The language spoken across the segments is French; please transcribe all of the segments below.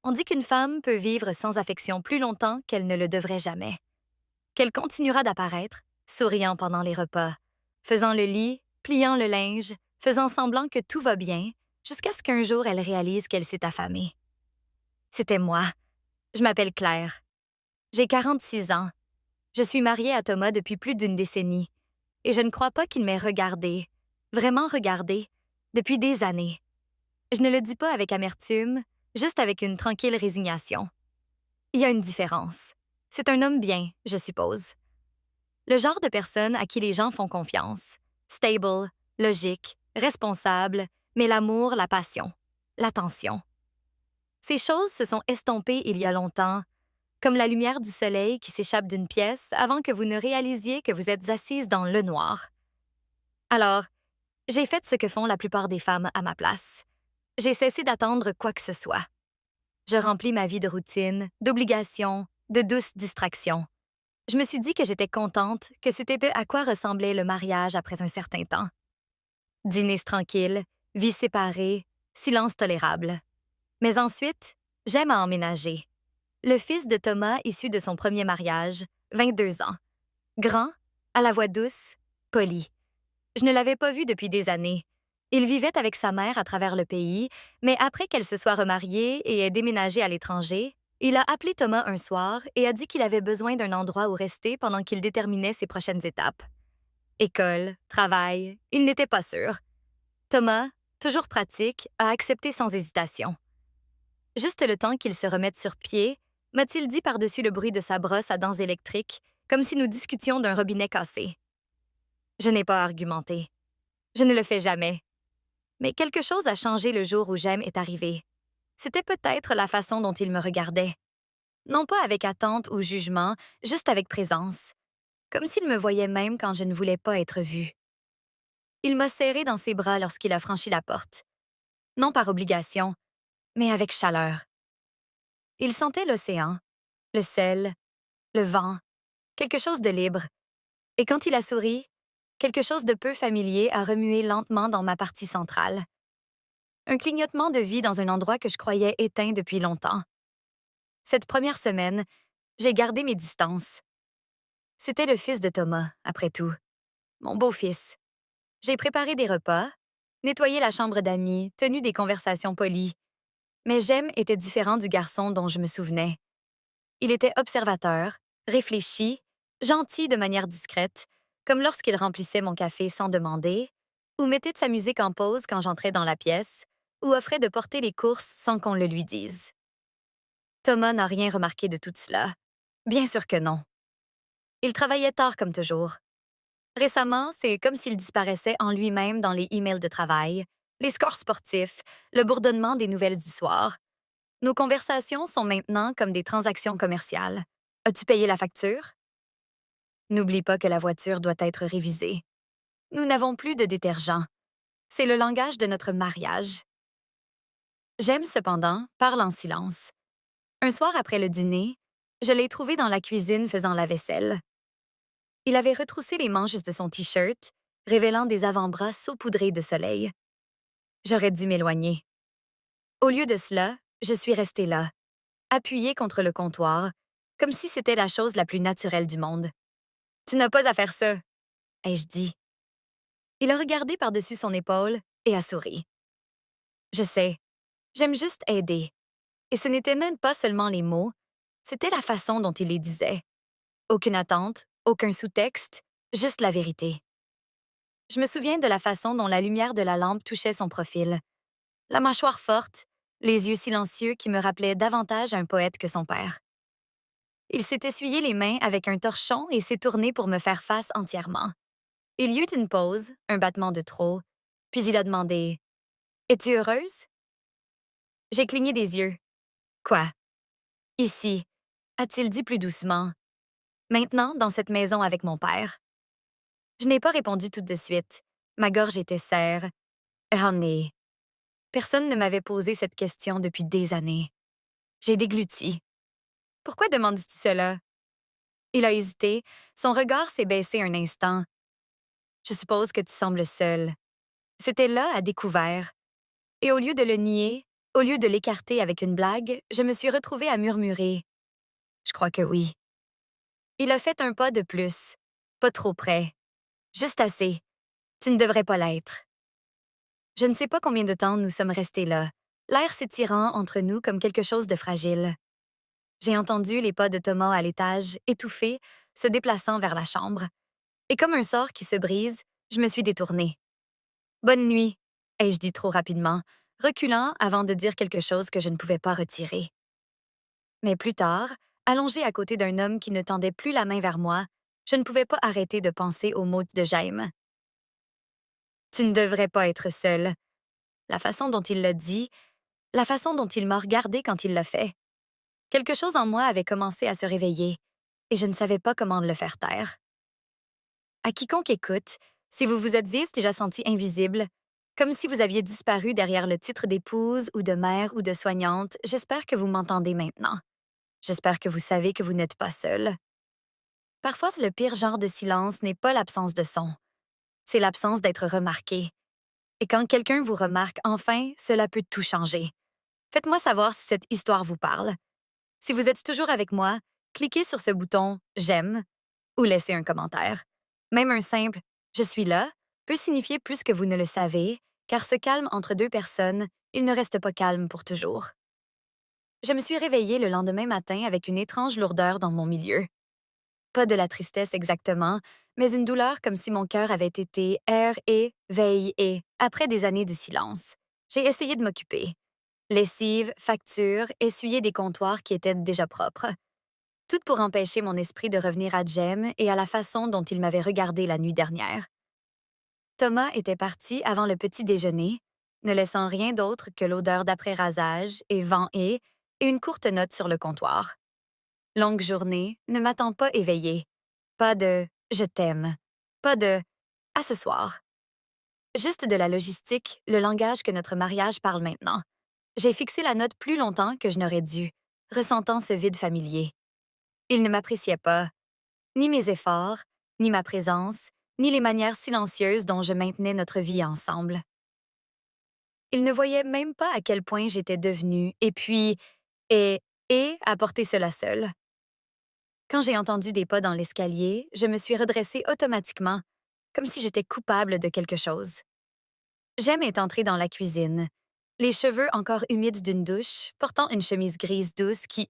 On dit qu'une femme peut vivre sans affection plus longtemps qu'elle ne le devrait jamais, qu'elle continuera d'apparaître, souriant pendant les repas, faisant le lit, pliant le linge, faisant semblant que tout va bien, jusqu'à ce qu'un jour elle réalise qu'elle s'est affamée. C'était moi. Je m'appelle Claire. J'ai 46 ans. Je suis mariée à Thomas depuis plus d'une décennie, et je ne crois pas qu'il m'ait regardée, vraiment regardée, depuis des années. Je ne le dis pas avec amertume, juste avec une tranquille résignation. Il y a une différence. C'est un homme bien, je suppose. Le genre de personne à qui les gens font confiance. Stable, logique, responsable, mais l'amour, la passion, l'attention. Ces choses se sont estompées il y a longtemps, comme la lumière du soleil qui s'échappe d'une pièce avant que vous ne réalisiez que vous êtes assise dans le noir. Alors, j'ai fait ce que font la plupart des femmes à ma place. J'ai cessé d'attendre quoi que ce soit. Je remplis ma vie de routine, d'obligations, de douces distractions. Je me suis dit que j'étais contente, que c'était de à quoi ressemblait le mariage après un certain temps. Dîners tranquilles, vie séparée, silence tolérable. Mais ensuite, j'aime à emménager. Le fils de Thomas issu de son premier mariage, 22 ans. Grand, à la voix douce, poli. Je ne l'avais pas vu depuis des années. Il vivait avec sa mère à travers le pays, mais après qu'elle se soit remariée et ait déménagé à l'étranger, il a appelé Thomas un soir et a dit qu'il avait besoin d'un endroit où rester pendant qu'il déterminait ses prochaines étapes. École, travail, il n'était pas sûr. Thomas, toujours pratique, a accepté sans hésitation. Juste le temps qu'il se remette sur pied, m'a-t-il dit par-dessus le bruit de sa brosse à dents électriques, comme si nous discutions d'un robinet cassé. Je n'ai pas argumenté. Je ne le fais jamais. Mais quelque chose a changé le jour où J'aime est arrivé. C'était peut-être la façon dont il me regardait. Non pas avec attente ou jugement, juste avec présence. Comme s'il me voyait même quand je ne voulais pas être vue. Il m'a serré dans ses bras lorsqu'il a franchi la porte. Non par obligation, mais avec chaleur. Il sentait l'océan, le sel, le vent, quelque chose de libre. Et quand il a souri, quelque chose de peu familier a remué lentement dans ma partie centrale. Un clignotement de vie dans un endroit que je croyais éteint depuis longtemps. Cette première semaine, j'ai gardé mes distances. C'était le fils de Thomas, après tout. Mon beau-fils. J'ai préparé des repas, nettoyé la chambre d'amis, tenu des conversations polies. Mais J'aime était différent du garçon dont je me souvenais. Il était observateur, réfléchi, gentil de manière discrète, comme lorsqu'il remplissait mon café sans demander, ou mettait de sa musique en pause quand j'entrais dans la pièce, ou offrait de porter les courses sans qu'on le lui dise. Thomas n'a rien remarqué de tout cela. Bien sûr que non. Il travaillait tard comme toujours. Récemment, c'est comme s'il disparaissait en lui-même dans les emails de travail, les scores sportifs, le bourdonnement des nouvelles du soir. Nos conversations sont maintenant comme des transactions commerciales. As-tu payé la facture? N'oublie pas que la voiture doit être révisée. Nous n'avons plus de détergent. C'est le langage de notre mariage. J'aime cependant parle en silence. Un soir après le dîner, je l'ai trouvé dans la cuisine faisant la vaisselle. Il avait retroussé les manches de son T-shirt, révélant des avant-bras saupoudrés de soleil. J'aurais dû m'éloigner. Au lieu de cela, je suis restée là, appuyée contre le comptoir, comme si c'était la chose la plus naturelle du monde. Tu n'as pas à faire ça, ai-je dit. Il a regardé par-dessus son épaule et a souri. Je sais, j'aime juste aider. Et ce n'était même pas seulement les mots, c'était la façon dont il les disait. Aucune attente, aucun sous-texte, juste la vérité. Je me souviens de la façon dont la lumière de la lampe touchait son profil. La mâchoire forte, les yeux silencieux qui me rappelaient davantage un poète que son père. Il s'est essuyé les mains avec un torchon et s'est tourné pour me faire face entièrement. Il y eut une pause, un battement de trop, puis il a demandé « Es-tu heureuse? » J'ai cligné des yeux. « Quoi? » « Ici, » a-t-il dit plus doucement. « Maintenant, dans cette maison avec mon père. » Je n'ai pas répondu tout de suite. Ma gorge était serre. Honey. Personne ne m'avait posé cette question depuis des années. J'ai dégluti. « Pourquoi demandes-tu cela? » Il a hésité. Son regard s'est baissé un instant. « Je suppose que tu sembles seule. » C'était là, à découvert. Et au lieu de le nier, Au lieu de l'écarter avec une blague, je me suis retrouvée à murmurer. Je crois que oui. Il a fait un pas de plus. Pas trop près. Juste assez. Tu ne devrais pas l'être. Je ne sais pas combien de temps nous sommes restés là, l'air s'étirant entre nous comme quelque chose de fragile. J'ai entendu les pas de Thomas à l'étage, étouffés, se déplaçant vers la chambre. Et comme un sort qui se brise, je me suis détournée. Bonne nuit, ai-je dit trop rapidement, reculant avant de dire quelque chose que je ne pouvais pas retirer. Mais plus tard, allongée à côté d'un homme qui ne tendait plus la main vers moi, je ne pouvais pas arrêter de penser aux mots de Jaime. Tu ne devrais pas être seule. La façon dont il l'a dit, la façon dont il m'a regardée quand il l'a fait. Quelque chose en moi avait commencé à se réveiller, et je ne savais pas comment le faire taire. À quiconque écoute, si vous vous êtes déjà senti invisible, comme si vous aviez disparu derrière le titre d'épouse ou de mère ou de soignante, j'espère que vous m'entendez maintenant. J'espère que vous savez que vous n'êtes pas seul. Parfois, le pire genre de silence n'est pas l'absence de son. C'est l'absence d'être remarqué. Et quand quelqu'un vous remarque enfin, cela peut tout changer. Faites-moi savoir si cette histoire vous parle. Si vous êtes toujours avec moi, cliquez sur ce bouton J'aime ou laissez un commentaire. Même un simple Je suis là peut signifier plus que vous ne le savez, car ce calme entre deux personnes, il ne reste pas calme pour toujours. Je me suis réveillée le lendemain matin avec une étrange lourdeur dans mon milieu. Pas de la tristesse exactement, mais une douleur comme si mon cœur avait été air et veille et après des années de silence. J'ai essayé de m'occuper. Lessive, facture, essuyer des comptoirs qui étaient déjà propres. Tout pour empêcher mon esprit de revenir à Jem et à la façon dont il m'avait regardé la nuit dernière. Thomas était parti avant le petit déjeuner, ne laissant rien d'autre que l'odeur d'après-rasage et vent et une courte note sur le comptoir. Longue journée, ne m'attend pas éveillée. Pas de « je t'aime », pas de « à ce soir ». Juste de la logistique, le langage que notre mariage parle maintenant. J'ai fixé la note plus longtemps que je n'aurais dû, ressentant ce vide familier. Il ne m'appréciait pas, ni mes efforts, ni ma présence, ni les manières silencieuses dont je maintenais notre vie ensemble. Il ne voyait même pas à quel point j'étais devenue, et puis, et apporter cela seul. Quand j'ai entendu des pas dans l'escalier, je me suis redressée automatiquement, comme si j'étais coupable de quelque chose. Jem est entré dans la cuisine, les cheveux encore humides d'une douche, portant une chemise grise douce qui,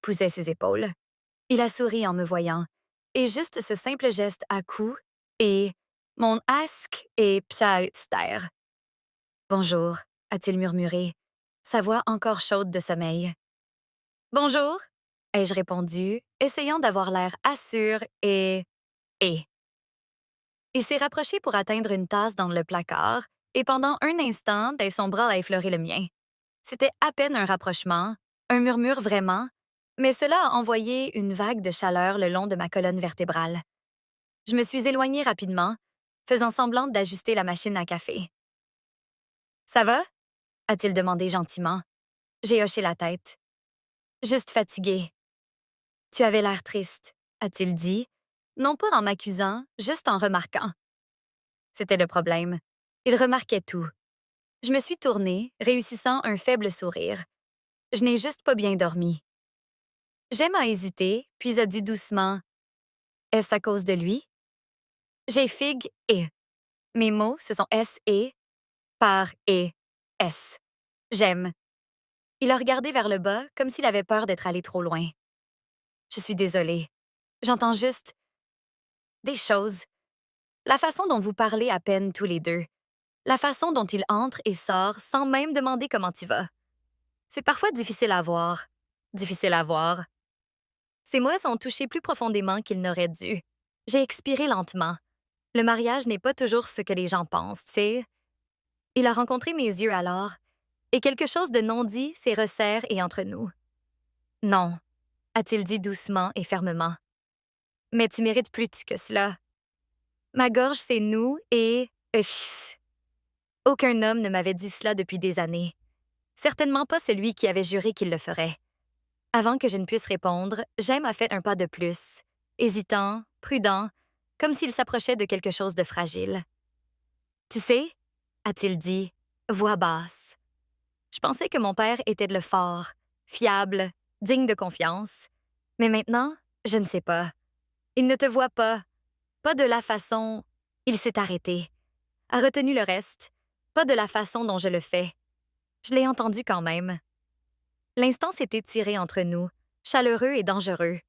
poussait ses épaules. Il a souri en me voyant, et juste ce simple geste à coup, et mon ask et psautster. Bonjour, a-t-il murmuré, sa voix encore chaude de sommeil. Bonjour, ai-je répondu, essayant d'avoir l'air assur et. Il s'est rapproché pour atteindre une tasse dans le placard, et pendant un instant, son bras a effleuré le mien. C'était à peine un rapprochement, un murmure vraiment, mais cela a envoyé une vague de chaleur le long de ma colonne vertébrale. Je me suis éloignée rapidement, faisant semblant d'ajuster la machine à café. Ça va? A-t-il demandé gentiment. J'ai hoché la tête. Juste fatiguée. Tu avais l'air triste, a-t-il dit, non pas en m'accusant, juste en remarquant. C'était le problème. Il remarquait tout. Je me suis tournée, réussissant un faible sourire. Je n'ai juste pas bien dormi. Jem a hésité, puis a dit doucement « Est-ce à cause de lui? » J'ai figue et. Mes mots, ce sont S-E, par et, S. J'aime. Il a regardé vers le bas, comme s'il avait peur d'être allé trop loin. Je suis désolée. J'entends juste des choses. La façon dont vous parlez à peine tous les deux. La façon dont il entre et sort sans même demander comment tu vas. C'est parfois difficile à voir. Difficile à voir. Ces mots sont touchés plus profondément qu'ils n'auraient dû. J'ai expiré lentement. Le mariage n'est pas toujours ce que les gens pensent, tu sais. Il a rencontré mes yeux alors, et quelque chose de non dit s'est resserré et entre nous. Non, a-t-il dit doucement et fermement. Mais tu mérites plus que cela. Ma gorge s'est noue et. Aucun homme ne m'avait dit cela depuis des années. Certainement pas celui qui avait juré qu'il le ferait. Avant que je ne puisse répondre, Jem a fait un pas de plus, hésitant, prudent, comme s'il s'approchait de quelque chose de fragile. Tu sais, a-t-il dit, voix basse. Je pensais que mon père était de le fort, fiable, digne de confiance. Mais maintenant, je ne sais pas. Il ne te voit pas. Pas de la façon... Il s'est arrêté. A retenu le reste. Pas de la façon dont je le fais. Je l'ai entendu quand même. L'instant s'est étiré entre nous, chaleureux et dangereux.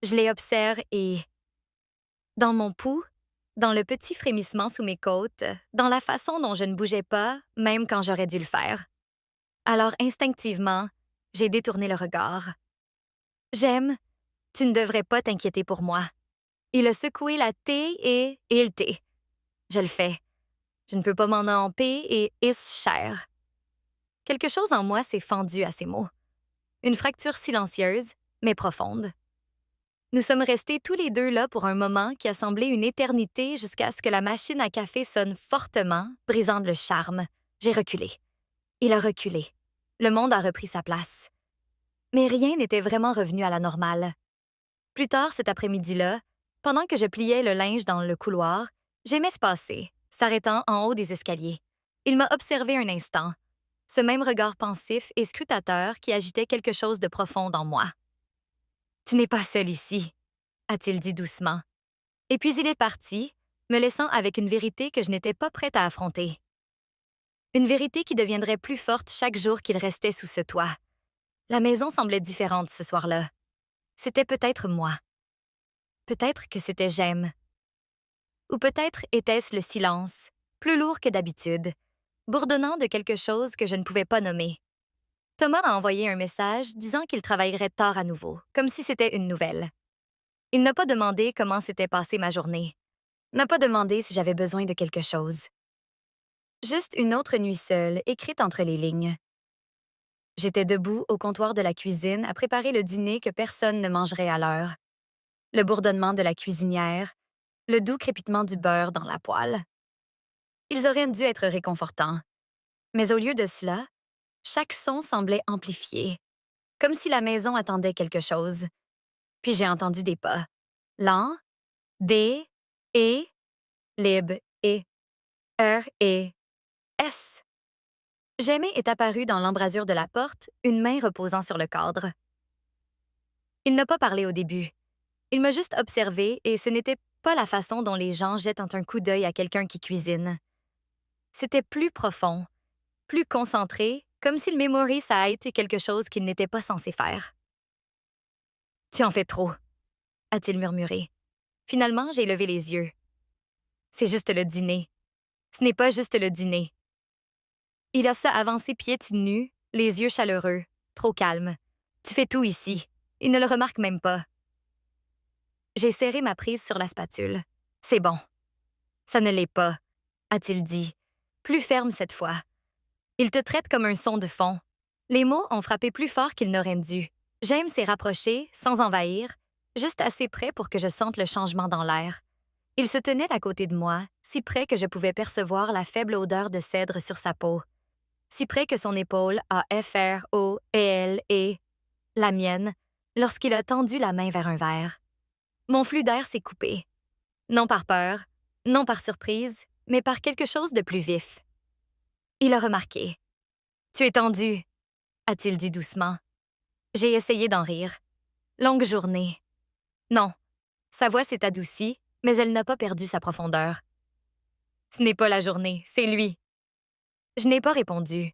Je les observe et... Dans mon pouls, dans le petit frémissement sous mes côtes, dans la façon dont je ne bougeais pas, même quand j'aurais dû le faire. Alors instinctivement, j'ai détourné le regard. J'aime, tu ne devrais pas t'inquiéter pour moi. Il a secoué la thé et il thé. Je le fais. Je ne peux pas m'en emper et is cher. Quelque chose en moi s'est fendu à ces mots. Une fracture silencieuse, mais profonde. Nous sommes restés tous les deux là pour un moment qui a semblé une éternité jusqu'à ce que la machine à café sonne fortement, brisant le charme. J'ai reculé. Il a reculé. Le monde a repris sa place. Mais rien n'était vraiment revenu à la normale. Plus tard cet après-midi-là, pendant que je pliais le linge dans le couloir, j'aimais se passer, s'arrêtant en haut des escaliers. Il m'a observé un instant, ce même regard pensif et scrutateur qui agitait quelque chose de profond en moi. « Tu n'es pas seul ici », a-t-il dit doucement. Et puis il est parti, me laissant avec une vérité que je n'étais pas prête à affronter. Une vérité qui deviendrait plus forte chaque jour qu'il restait sous ce toit. La maison semblait différente ce soir-là. C'était peut-être moi. Peut-être que c'était j'aime. Ou peut-être était-ce le silence, plus lourd que d'habitude, bourdonnant de quelque chose que je ne pouvais pas nommer. Thomas a envoyé un message disant qu'il travaillerait tard à nouveau, comme si c'était une nouvelle. Il n'a pas demandé comment s'était passée ma journée. N'a pas demandé si j'avais besoin de quelque chose. Juste une autre nuit seule, écrite entre les lignes. J'étais debout au comptoir de la cuisine à préparer le dîner que personne ne mangerait à l'heure. Le bourdonnement de la cuisinière, le doux crépitement du beurre dans la poêle. Ils auraient dû être réconfortants. Mais au lieu de cela, chaque son semblait amplifié, comme si la maison attendait quelque chose. Puis j'ai entendu des pas. Lents, D, E, lib, E, R, E, S. J'aimais est apparu dans l'embrasure de la porte, une main reposant sur le cadre. Il n'a pas parlé au début. Il m'a juste observé et ce n'était pas la façon dont les gens jettent un coup d'œil à quelqu'un qui cuisine. C'était plus profond, plus concentré, comme s'il mémorise ça a été quelque chose qu'il n'était pas censé faire. « Tu en fais trop », a-t-il murmuré. Finalement, j'ai levé les yeux. « C'est juste le dîner. Ce n'est pas juste le dîner. » Il a ça avancé pieds nus, les yeux chaleureux, trop calme. « Tu fais tout ici. » Il ne le remarque même pas. J'ai serré ma prise sur la spatule. « C'est bon. »« Ça ne l'est pas, » a-t-il dit, plus ferme cette fois. Il te traite comme un son de fond. Les mots ont frappé plus fort qu'ils n'auraient dû. James s'est rapproché, sans envahir, juste assez près pour que je sente le changement dans l'air. Il se tenait à côté de moi, si près que je pouvais percevoir la faible odeur de cèdre sur sa peau. Si près que son épaule a F-R-O-E-L-E, la mienne, lorsqu'il a tendu la main vers un verre. Mon flux d'air s'est coupé. Non par peur, non par surprise, mais par quelque chose de plus vif. Il a remarqué. « Tu es tendu, » a-t-il dit doucement. J'ai essayé d'en rire. Longue journée. Non, sa voix s'est adoucie, mais elle n'a pas perdu sa profondeur. Ce n'est pas la journée, c'est lui. Je n'ai pas répondu.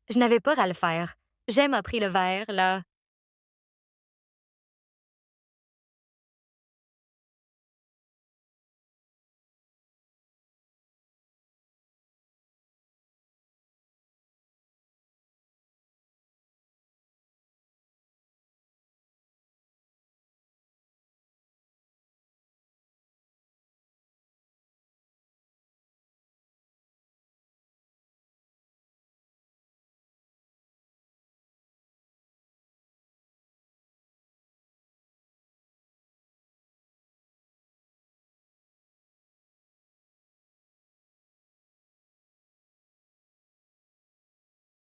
Je n'avais pas à le faire. Jem a pris le verre, là,